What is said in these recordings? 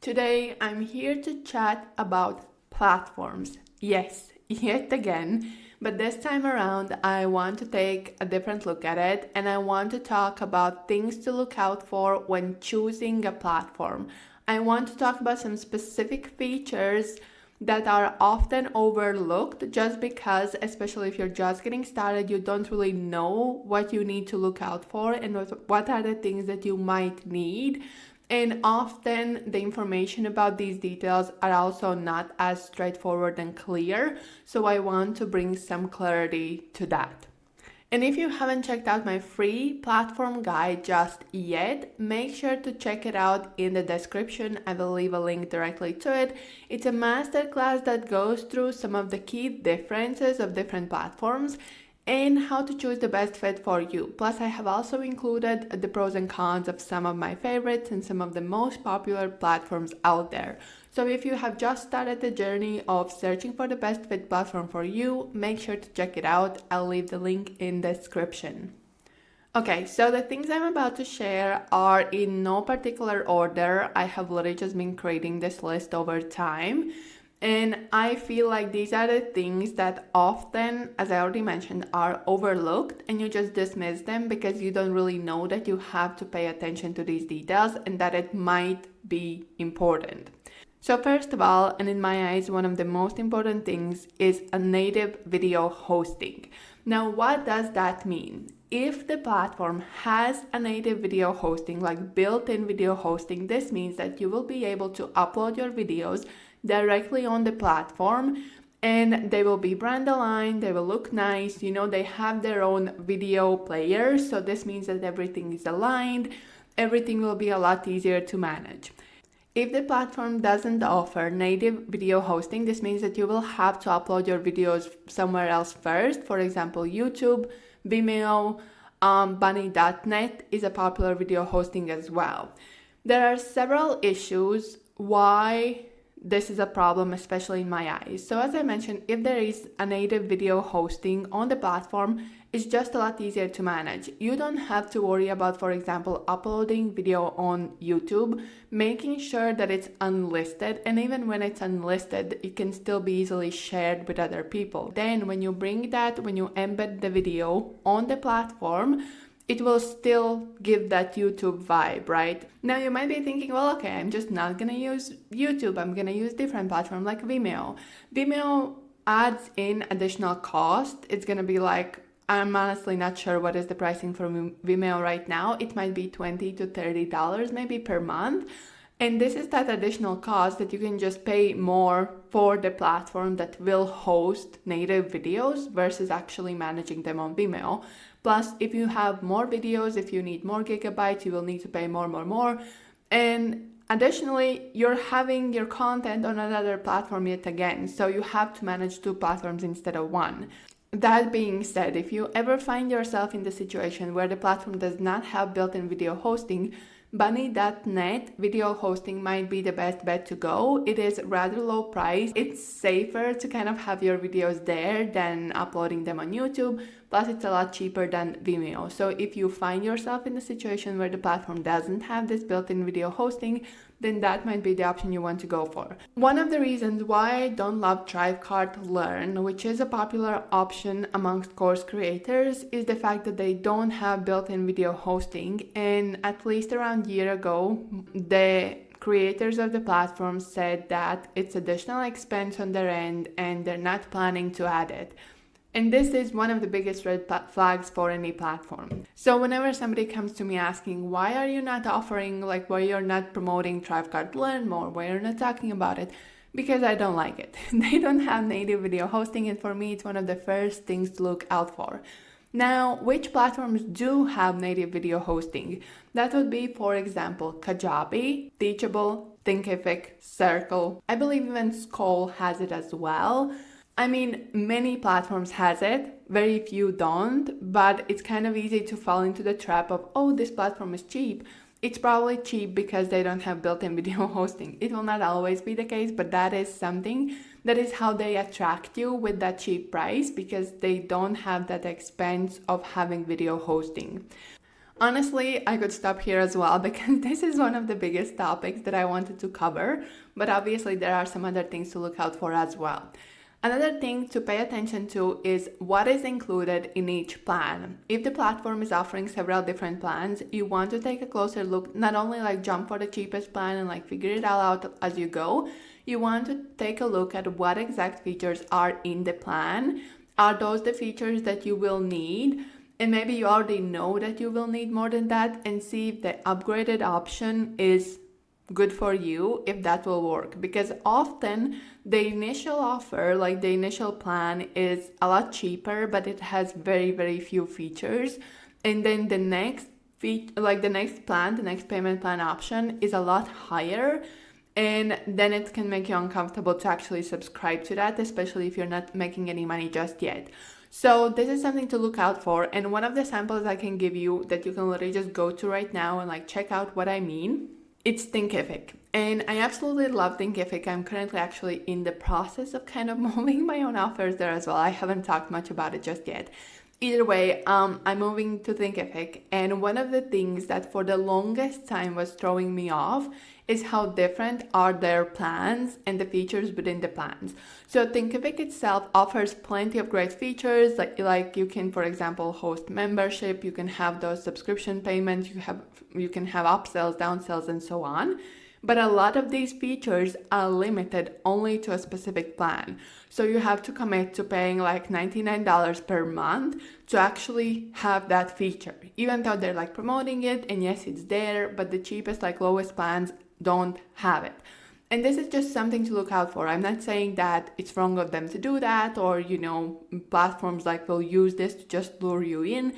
Today, I'm here to chat about platforms. Yes, yet again, but this time around, I want to take a different look at it and I want to talk about things to look out for when choosing a platform. I want to talk about some specific features that are often overlooked just because, especially if you're just getting started, you don't really know what you need to look out for and what are the things that you might need. And often the information about these details are also not as straightforward and clear, so I want to bring some clarity to that. And if you haven't checked out my free platform guide just yet, make sure to check it out in the description. I will leave a link directly to it. It's a masterclass that goes through some of the key differences of different platforms and how to choose the best fit for you. Plus, I have also included the pros and cons of some of my favorites and some of the most popular platforms out there. So if you have just started the journey of searching for the best fit platform for you, make sure to check it out. I'll leave the link in the description. Okay, so the things I'm about to share are in no particular order. I have literally just been creating this list over time. And I feel like these are the things that often, as I already mentioned, are overlooked and you just dismiss them because you don't really know that you have to pay attention to these details and that it might be important. So first of all, and in my eyes, one of the most important things is a native video hosting. Now, what does that mean? If the platform has a native video hosting, like built-in video hosting, this means that you will be able to upload your videos directly on the platform and they will be brand aligned, they will look nice, they have their own video player, so this means that everything is aligned, everything will be a lot easier to manage. If the platform doesn't offer native video hosting, this means that you will have to upload your videos somewhere else first. For example, YouTube, Vimeo, Bunny.net is a popular video hosting as well. There are several issues why this is a problem, especially in my eyes. So as I mentioned, if there is a native video hosting on the platform, it's just a lot easier to manage. You don't have to worry about, for example, uploading video on YouTube, making sure that it's unlisted, and even when it's unlisted, it can still be easily shared with other people. Then when you embed the video on the platform, it will still give that YouTube vibe, right? Now you might be thinking, well, okay, I'm just not gonna use YouTube. I'm gonna use different platform like Vimeo. Vimeo adds in additional cost. It's gonna be like, I'm honestly not sure what is the pricing for Vimeo right now. It might be $20 to $30 maybe per month. And this is that additional cost that you can just pay more for the platform that will host native videos versus actually managing them on Vimeo. Plus, if you have more videos, if you need more gigabytes, you will need to pay more. And additionally, you're having your content on another platform yet again. So you have to manage two platforms instead of one. That being said, if you ever find yourself in the situation where the platform does not have built-in video hosting, Bunny.net video hosting might be the best bet to go. It is rather low price. It's safer to kind of have your videos there than uploading them on YouTube. Plus, it's a lot cheaper than Vimeo. So if you find yourself in a situation where the platform doesn't have this built-in video hosting, then that might be the option you want to go for. One of the reasons why I don't love ThriveCart Learn, which is a popular option amongst course creators, is the fact that they don't have built-in video hosting. And at least around a year ago, the creators of the platform said that it's additional expense on their end and they're not planning to add it. And this is one of the biggest red flags for any platform. So whenever somebody comes to me asking, why are you not offering, why you're not promoting ThriveCart Learn more, why you're not talking about it? Because I don't like it. They don't have native video hosting, and for me, it's one of the first things to look out for. Now, which platforms do have native video hosting? That would be, for example, Kajabi, Teachable, Thinkific, Circle. I believe even Skoll has it as well. I mean, many platforms has it, very few don't, but it's kind of easy to fall into the trap of, oh, this platform is cheap. It's probably cheap because they don't have built-in video hosting. It will not always be the case, but that is something, that is how they attract you with that cheap price, because they don't have that expense of having video hosting. Honestly, I could stop here as well because this is one of the biggest topics that I wanted to cover, but obviously there are some other things to look out for as well. Another thing to pay attention to is what is included in each plan. If the platform is offering several different plans, you want to take a closer look, not only like jump for the cheapest plan and like figure it all out as you go, you want to take a look at what exact features are in the plan. Are those the features that you will need? And maybe you already know that you will need more than that, and see if the upgraded option is good for you, if that will work. Because often the initial offer, like the initial plan, is a lot cheaper, but it has very, very few features. And then the next plan, the next payment plan option is a lot higher. And then it can make you uncomfortable to actually subscribe to that, especially if you're not making any money just yet. So this is something to look out for. And one of the samples I can give you that you can literally just go to right now and like check out what I mean, it's Thinkific. And I absolutely love Thinkific. I'm currently actually in the process of kind of moving my own offers there as well. I haven't talked much about it just yet. Either way, I'm moving to Thinkific, and one of the things that for the longest time was throwing me off is how different are their plans and the features within the plans. So Thinkific itself offers plenty of great features, like you can, for example, host membership, you can have those subscription payments, you can have upsells, downsells, and so on. But a lot of these features are limited only to a specific plan. So you have to commit to paying like $99 per month to actually have that feature. Even though they're like promoting it, and yes, it's there, but the cheapest, like lowest plans don't have it. And this is just something to look out for. I'm not saying that it's wrong of them to do that, or, platforms like will use this to just lure you in.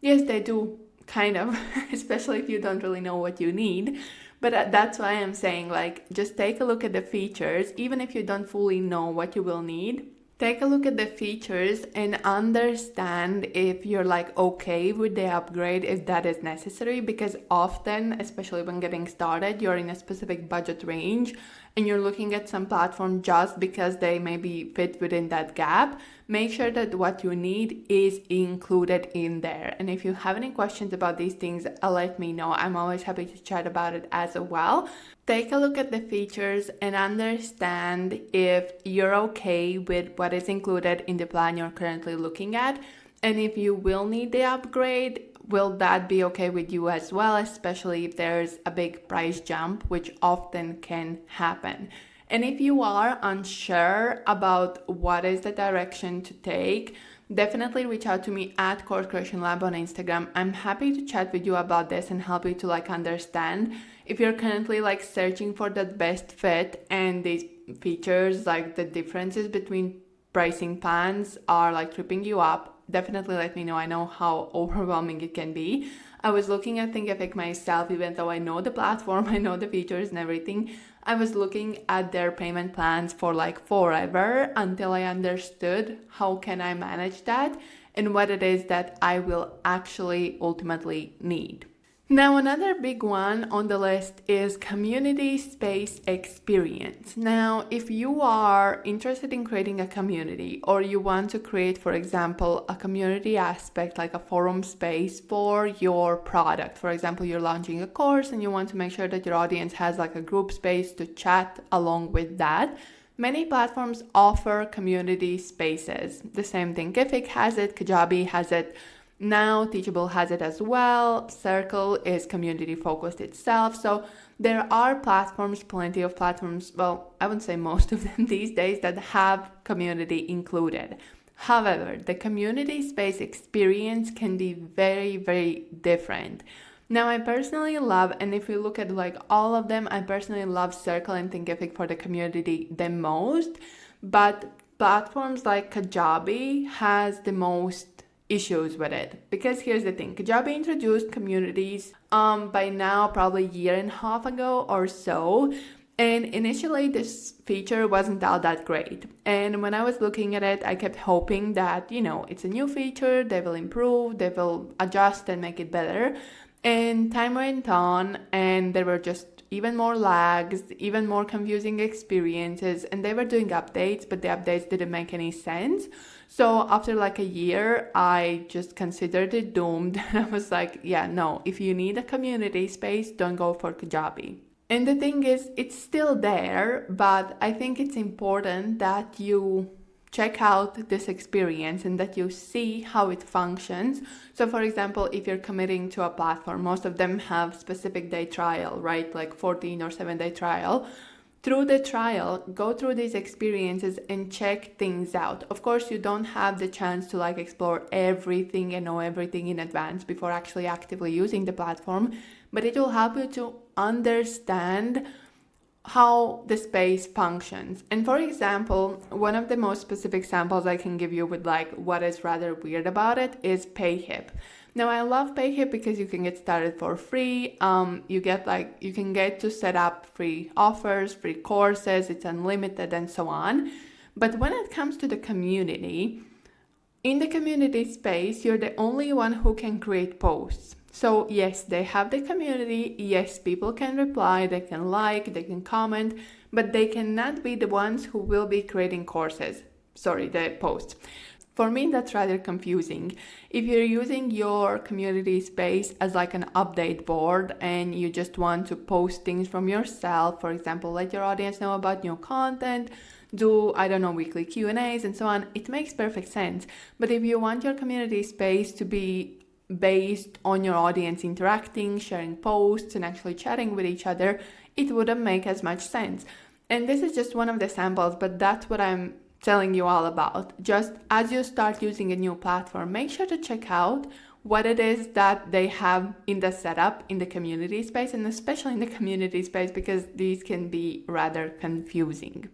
Yes, they do, kind of, especially if you don't really know what you need. But that's why I'm saying, just take a look at the features, even if you don't fully know what you will need. Take a look at the features and understand if you're okay with the upgrade, if that is necessary, because often, especially when getting started, you're in a specific budget range and you're looking at some platform just because they maybe fit within that gap. Make sure that what you need is included in there. And if you have any questions about these things, let me know. I'm always happy to chat about it as well. Take a look at the features and understand if you're okay with what is included in the plan you're currently looking at. And if you will need the upgrade, will that be okay with you as well, especially if there's a big price jump, which often can happen. And if you are unsure about what is the direction to take, definitely reach out to me at Course Creation Lab on Instagram. I'm happy to chat with you about this and help you to understand if you're currently searching for that best fit, and these features, the differences between pricing plans are tripping you up. Definitely let me know. I know how overwhelming it can be. I was looking at Thinkific myself, even though I know the platform, I know the features and everything. I was looking at their payment plans for forever until I understood how can I manage that and what it is that I will actually ultimately need. Now, another big one on the list is community space experience. Now, if you are interested in creating a community, or you want to create, for example, a community aspect, like a forum space for your product. For example, you're launching a course and you want to make sure that your audience has a group space to chat along with that. Many platforms offer community spaces. The same thing, Thinkific has it, Kajabi has it. Now, Teachable has it as well. Circle is community focused itself. So there are platforms, plenty of platforms, well, I would say most of them these days, that have community included. However, the community space experience can be very, very different. Now, I personally love, and if you look at all of them, I personally love Circle and Thinkific for the community the most. But platforms like Kajabi has the most issues with it, because here's the thing, Kajabi introduced communities by now probably a year and a half ago or so, and initially this feature wasn't all that great. And when I was looking at it, I kept hoping that it's a new feature, they will improve, they will adjust and make it better. And time went on, and there were just even more lags, even more confusing experiences, and they were doing updates, but the updates didn't make any sense. So after like a year, I just considered it doomed. I was like, yeah, no, if you need a community space, don't go for Kajabi. And the thing is, it's still there, but I think it's important that you check out this experience and that you see how it functions. So for example, if you're committing to a platform, most of them have specific day trial, right? Like 14 or 7-day trial. Through the trial, go through these experiences and check things out. Of course, you don't have the chance to like explore everything and know everything in advance before actually actively using the platform, but it will help you to understand how the space functions. And for example, one of the most specific samples I can give you with like what is rather weird about it is Payhip. Now I love Payhip because you can get started for free. You can get to set up free offers, free courses, it's unlimited and so on. But when it comes to the community, in the community space, you're the only one who can create posts. So yes, they have the community, yes, people can reply, they can like, they can comment, but they cannot be the ones who will be creating the posts. For me, that's rather confusing. If you're using your community space as like an update board and you just want to post things from yourself, for example, let your audience know about new content, do, weekly Q&As and so on, it makes perfect sense. But if you want your community space to be based on your audience interacting, sharing posts, and actually chatting with each other, it wouldn't make as much sense. And this is just one of the samples, but that's what I'm telling you all about. Just as you start using a new platform, make sure to check out what it is that they have in the setup in the community space, and especially in the community space, because these can be rather confusing.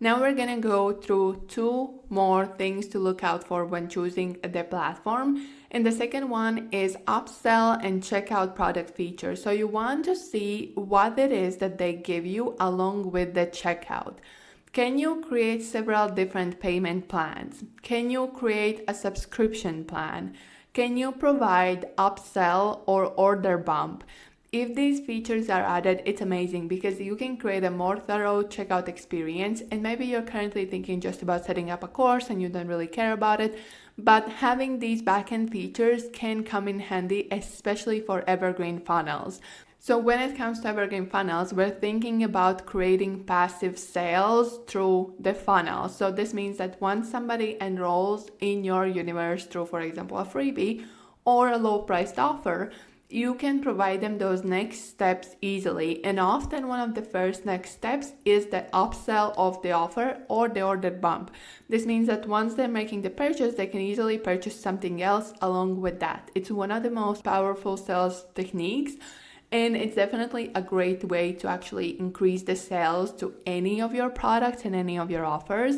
Now we're gonna go through 2 more things to look out for when choosing the platform. And the second one is upsell and checkout product features. So you want to see what it is that they give you along with the checkout. Can you create several different payment plans? Can you create a subscription plan? Can you provide upsell or order bump? If these features are added, it's amazing because you can create a more thorough checkout experience, and maybe you're currently thinking just about setting up a course and you don't really care about it, but having these backend features can come in handy, especially for evergreen funnels. So when it comes to evergreen funnels, we're thinking about creating passive sales through the funnel. So this means that once somebody enrolls in your universe through, for example, a freebie or a low-priced offer, you can provide them those next steps easily. And often one of the first next steps is the upsell of the offer or the order bump. This means that once they're making the purchase, they can easily purchase something else along with that. It's one of the most powerful sales techniques, and it's definitely a great way to actually increase the sales to any of your products and any of your offers.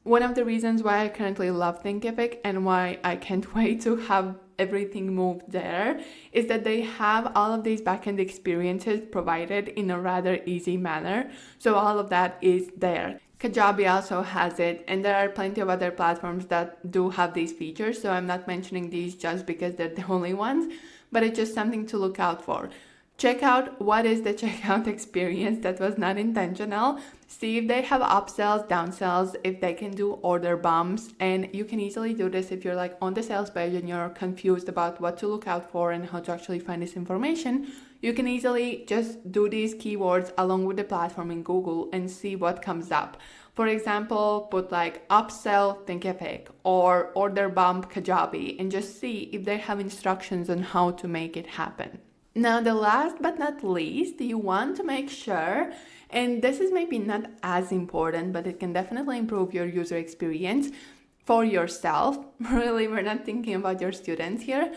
One of the reasons why I currently love Thinkific and why I can't wait to have everything moved there is that they have all of these backend experiences provided in a rather easy manner. So all of that is there. Kajabi also has it, and there are plenty of other platforms that do have these features. So I'm not mentioning these just because they're the only ones, but it's just something to look out for. Check out what is the checkout experience that was not intentional. See if they have upsells, downsells, if they can do order bumps. And you can easily do this if you're like on the sales page and you're confused about what to look out for and how to actually find this information. You can easily just do these keywords along with the platform in Google and see what comes up. For example, put like upsell Thinkific or order bump Kajabi and just see if they have instructions on how to make it happen. Now, the last but not least, you want to make sure, and this is maybe not as important, but it can definitely improve your user experience for yourself. Really, we're not thinking about your students here.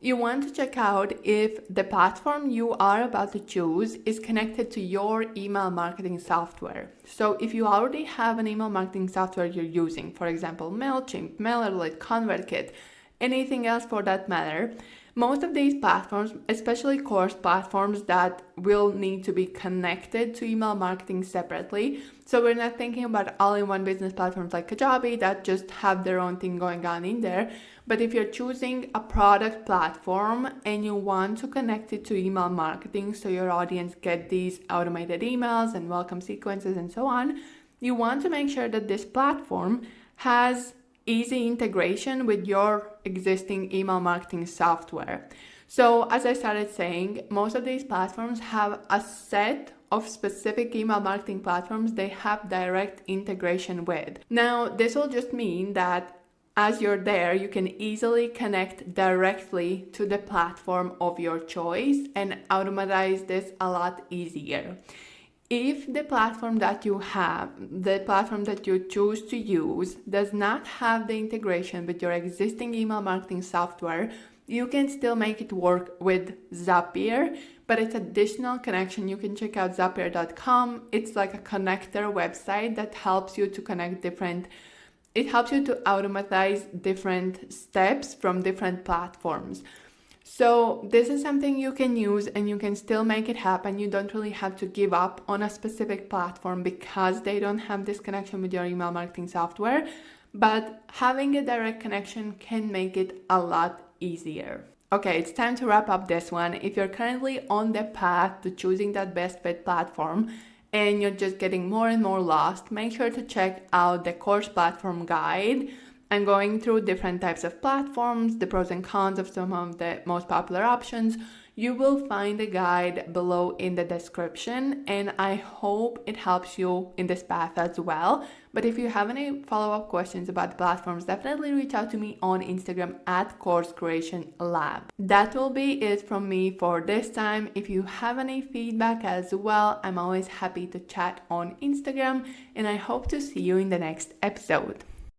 You want to check out if the platform you are about to choose is connected to your email marketing software. So if you already have an email marketing software you're using, for example, MailChimp, MailerLite, ConvertKit, anything else for that matter, Most of these platforms, especially course platforms that will need to be connected to email marketing separately. So we're not thinking about all-in-one business platforms like Kajabi that just have their own thing going on in there. But if you're choosing a product platform and you want to connect it to email marketing so your audience get these automated emails and welcome sequences and so on, you want to make sure that this platform has easy integration with your existing email marketing software. So as I started saying, most of these platforms have a set of specific email marketing platforms they have direct integration with. Now, this will just mean that as you're there, you can easily connect directly to the platform of your choice and automatize this a lot easier. If the platform that you have, the platform that you choose to use, does not have the integration with your existing email marketing software, you can still make it work with Zapier, but it's additional connection. You can check out Zapier.com. It's like a connector website that helps you to connect it helps you to automatize different steps from different platforms. So this is something you can use and you can still make it happen. You don't really have to give up on a specific platform because they don't have this connection with your email marketing software. But having a direct connection can make it a lot easier. Okay, it's time to wrap up this one. If you're currently on the path to choosing that best fit platform and you're just getting more and more lost, make sure to check out the course platform guide. I'm going through different types of platforms, the pros and cons of some of the most popular options. You will find the guide below in the description, and I hope it helps you in this path as well. But if you have any follow-up questions about the platforms, definitely reach out to me on Instagram at Course Creation Lab. That will be it from me for this time. If you have any feedback as well, I'm always happy to chat on Instagram, and I hope to see you in the next episode.